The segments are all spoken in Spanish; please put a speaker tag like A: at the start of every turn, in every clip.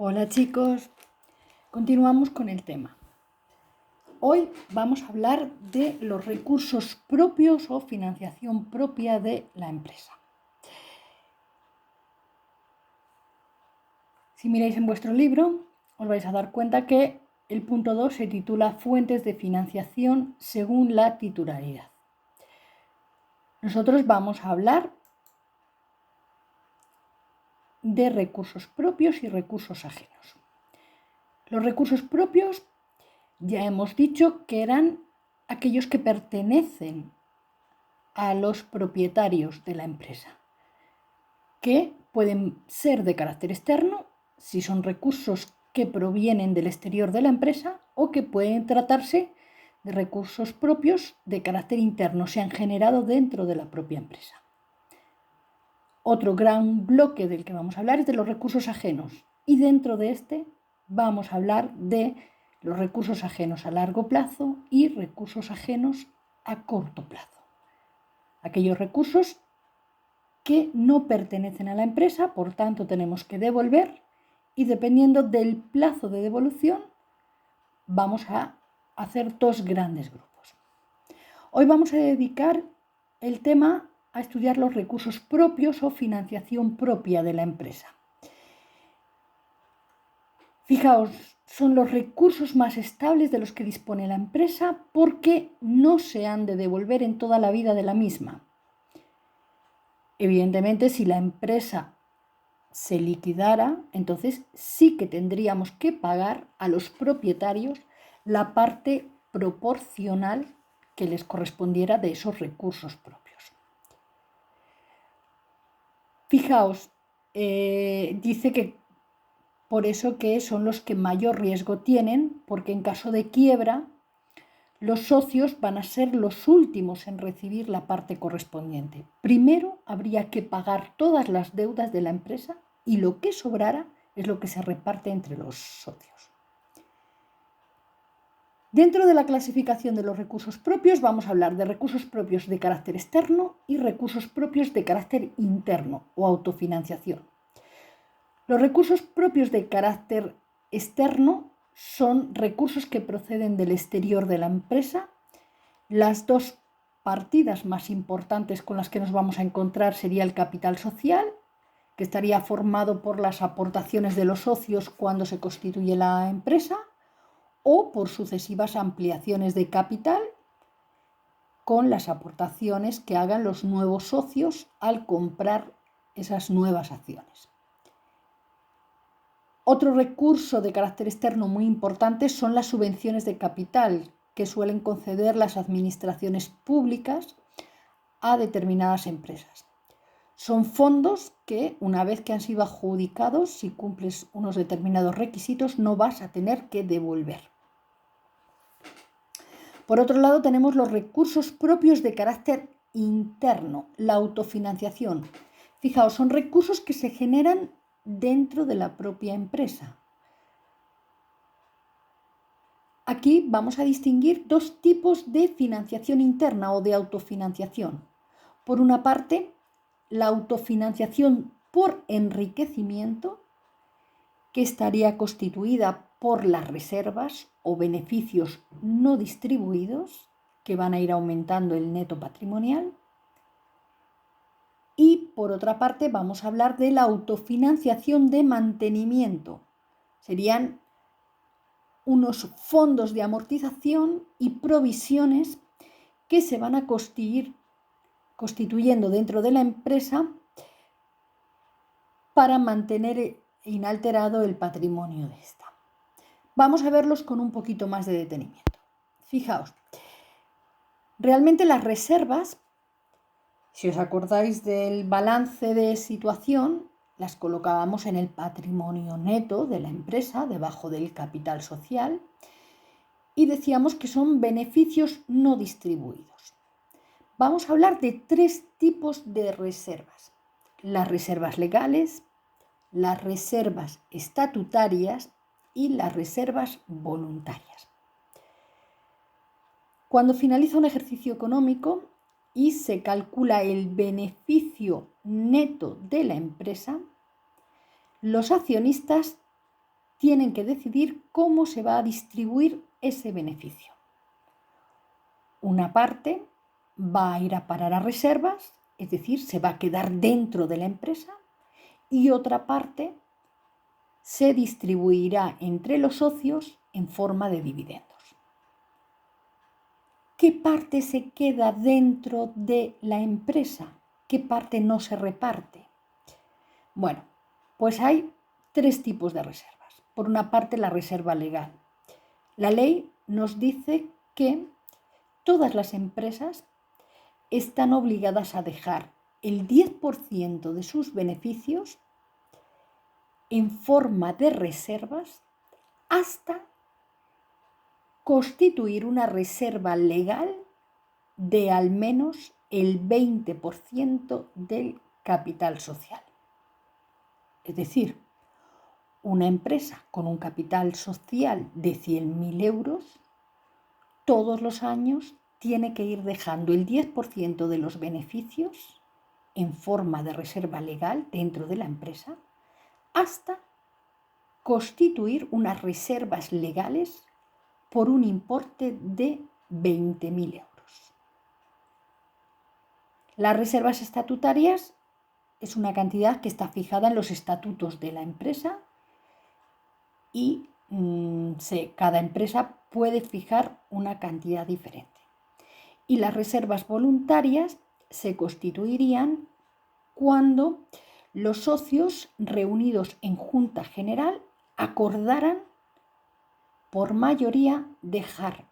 A: Hola chicos, continuamos con el tema. Hoy vamos a hablar de los recursos propios o financiación propia de la empresa. Si miráis en vuestro libro, os vais a dar cuenta que el punto 2 se titula Fuentes de financiación según la titularidad. Nosotros vamos a hablar de recursos propios y recursos ajenos. Los recursos propios ya hemos dicho que eran aquellos que pertenecen a los propietarios de la empresa, que pueden ser de carácter externo si son recursos que provienen del exterior de la empresa o que pueden tratarse de recursos propios de carácter interno, se han generado dentro de la propia empresa. Otro gran bloque del que vamos a hablar es de los recursos ajenos y dentro de este vamos a hablar de los recursos ajenos a largo plazo y recursos ajenos a corto plazo. Aquellos recursos que no pertenecen a la empresa, por tanto tenemos que devolver y dependiendo del plazo de devolución vamos a hacer dos grandes grupos. Hoy vamos a dedicar el tema a estudiar los recursos propios o financiación propia de la empresa. Fijaos, son los recursos más estables de los que dispone la empresa porque no se han de devolver en toda la vida de la misma. Evidentemente, si la empresa se liquidara, entonces sí que tendríamos que pagar a los propietarios la parte proporcional que les correspondiera de esos recursos propios. Fijaos, dice que por eso que son los que mayor riesgo tienen, porque en caso de quiebra, los socios van a ser los últimos en recibir la parte correspondiente. Primero habría que pagar todas las deudas de la empresa y lo que sobrara es lo que se reparte entre los socios. Dentro de la clasificación de los recursos propios vamos a hablar de recursos propios de carácter externo y recursos propios de carácter interno o autofinanciación. Los recursos propios de carácter externo son recursos que proceden del exterior de la empresa. Las dos partidas más importantes con las que nos vamos a encontrar sería el capital social, que estaría formado por las aportaciones de los socios cuando se constituye la empresa, o por sucesivas ampliaciones de capital con las aportaciones que hagan los nuevos socios al comprar esas nuevas acciones. Otro recurso de carácter externo muy importante son las subvenciones de capital que suelen conceder las administraciones públicas a determinadas empresas. Son fondos que, una vez que han sido adjudicados, si cumples unos determinados requisitos, no vas a tener que devolver. Por otro lado, tenemos los recursos propios de carácter interno, la autofinanciación. Fijaos, son recursos que se generan dentro de la propia empresa. Aquí vamos a distinguir dos tipos de financiación interna o de autofinanciación. Por una parte, la autofinanciación por enriquecimiento, que estaría constituida por las reservas o beneficios no distribuidos, que van a ir aumentando el neto patrimonial. Y por otra parte vamos a hablar de la autofinanciación de mantenimiento. Serían unos fondos de amortización y provisiones que se van a constituyendo dentro de la empresa para mantener inalterado el patrimonio de esta. Vamos a verlos con un poquito más de detenimiento. Fijaos, realmente las reservas, si os acordáis del balance de situación, las colocábamos en el patrimonio neto de la empresa, debajo del capital social, y decíamos que son beneficios no distribuidos. Vamos a hablar de tres tipos de reservas: las reservas legales, las reservas estatutarias y las reservas voluntarias. Cuando finaliza un ejercicio económico y se calcula el beneficio neto de la empresa, los accionistas tienen que decidir cómo se va a distribuir ese beneficio. Una parte va a ir a parar a reservas, es decir, se va a quedar dentro de la empresa, y otra parte se distribuirá entre los socios en forma de dividendos. ¿Qué parte se queda dentro de la empresa? ¿Qué parte no se reparte? Bueno, pues hay 3 tipos de reservas. Por una parte, la reserva legal. La ley nos dice que todas las empresas están obligadas a dejar el 10% de sus beneficios en forma de reservas hasta constituir una reserva legal de al menos el 20% del capital social. Es decir, una empresa con un capital social de 100.000 euros todos los años tiene que ir dejando el 10% de los beneficios en forma de reserva legal dentro de la empresa hasta constituir unas reservas legales por un importe de 20.000 euros. Las reservas estatutarias es una cantidad que está fijada en los estatutos de la empresa y cada empresa puede fijar una cantidad diferente. Y las reservas voluntarias se constituirían cuando los socios reunidos en Junta General acordaran por mayoría dejar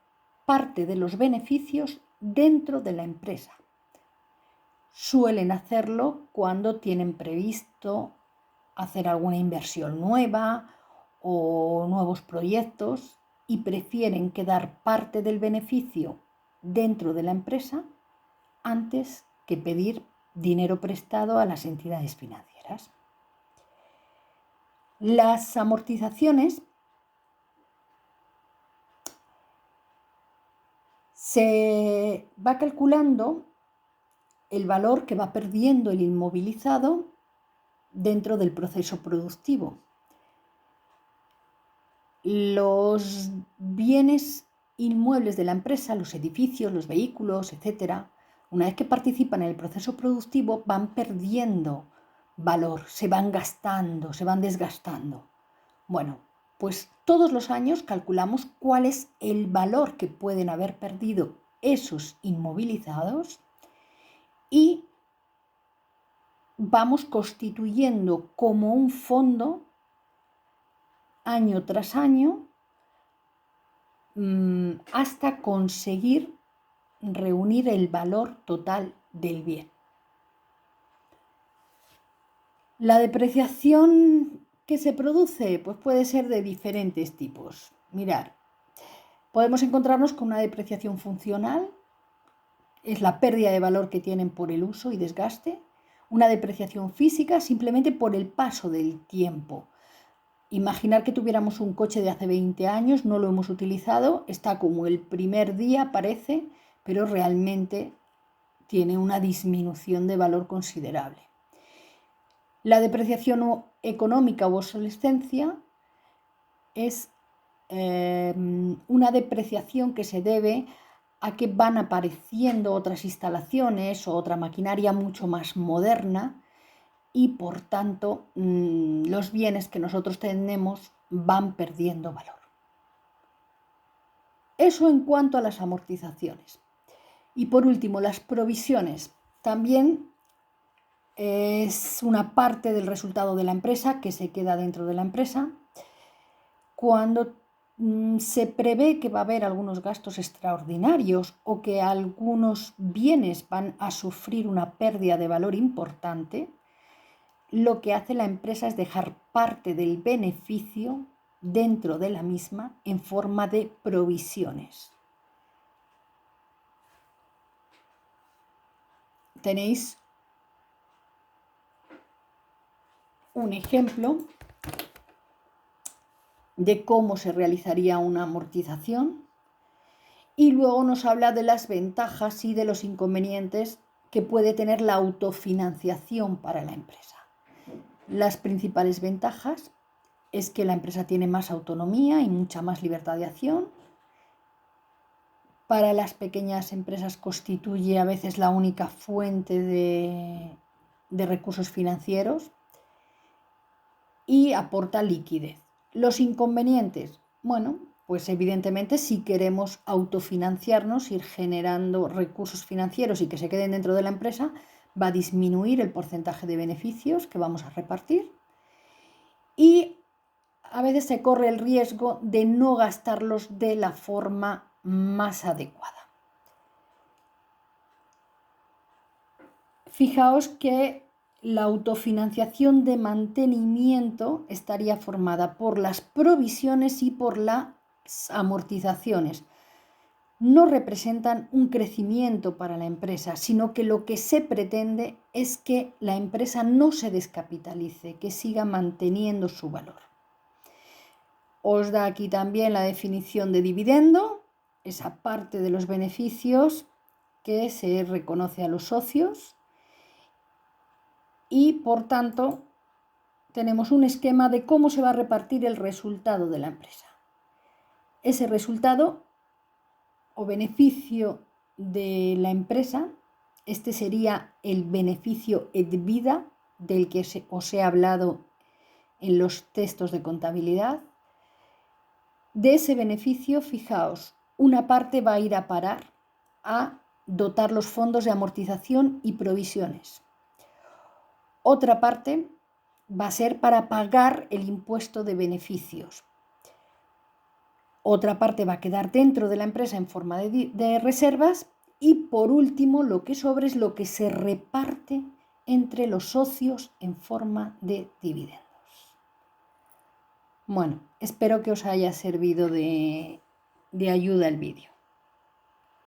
A: parte de los beneficios dentro de la empresa. Suelen hacerlo cuando tienen previsto hacer alguna inversión nueva o nuevos proyectos y prefieren quedar parte del beneficio dentro de la empresa antes que pedir dinero prestado a las entidades financieras. Las amortizaciones se va calculando el valor que va perdiendo el inmovilizado dentro del proceso productivo. Los bienes inmuebles de la empresa, los edificios, los vehículos, etcétera, una vez que participan en el proceso productivo van perdiendo valor, se van gastando, se van desgastando. Bueno, pues todos los años calculamos cuál es el valor que pueden haber perdido esos inmovilizados y vamos constituyendo como un fondo año tras año hasta conseguir reunir el valor total del bien. La depreciación que se produce pues puede ser de diferentes tipos. Mirad, podemos encontrarnos con una depreciación funcional, es la pérdida de valor que tienen por el uso y desgaste. Una depreciación física simplemente por el paso del tiempo. Imaginar que tuviéramos un coche de hace 20 años, no lo hemos utilizado, está como el primer día parece, pero realmente tiene una disminución de valor considerable. La depreciación económica o obsolescencia es una depreciación que se debe a que van apareciendo otras instalaciones o otra maquinaria mucho más moderna y por tanto los bienes que nosotros tenemos van perdiendo valor. Eso en cuanto a las amortizaciones. Y por último, las provisiones. También es una parte del resultado de la empresa que se queda dentro de la empresa. Cuando se prevé que va a haber algunos gastos extraordinarios o que algunos bienes van a sufrir una pérdida de valor importante, lo que hace la empresa es dejar parte del beneficio dentro de la misma en forma de provisiones. Tenéis un ejemplo de cómo se realizaría una amortización y luego nos habla de las ventajas y de los inconvenientes que puede tener la autofinanciación para la empresa. Las principales ventajas es que la empresa tiene más autonomía y mucha más libertad de acción. Para las pequeñas empresas constituye a veces la única fuente de recursos financieros y aporta liquidez. Los inconvenientes, bueno, pues evidentemente si queremos autofinanciarnos, ir generando recursos financieros y que se queden dentro de la empresa, va a disminuir el porcentaje de beneficios que vamos a repartir y a veces se corre el riesgo de no gastarlos de la forma más adecuada. Fijaos que la autofinanciación de mantenimiento estaría formada por las provisiones y por las amortizaciones. No representan un crecimiento para la empresa, sino que lo que se pretende es que la empresa no se descapitalice, que siga manteniendo su valor. Os da aquí también la definición de dividendo, esa parte de los beneficios que se reconoce a los socios. Y por tanto tenemos un esquema de cómo se va a repartir el resultado de la empresa. Ese resultado o beneficio de la empresa, este sería el beneficio EBITDA del que os he hablado en los textos de contabilidad. De ese beneficio, fijaos, una parte va a ir a parar a dotar los fondos de amortización y provisiones. Otra parte va a ser para pagar el impuesto de beneficios. Otra parte va a quedar dentro de la empresa en forma de reservas y por último lo que sobra es lo que se reparte entre los socios en forma de dividendos. Bueno, espero que os haya servido de ayuda el vídeo.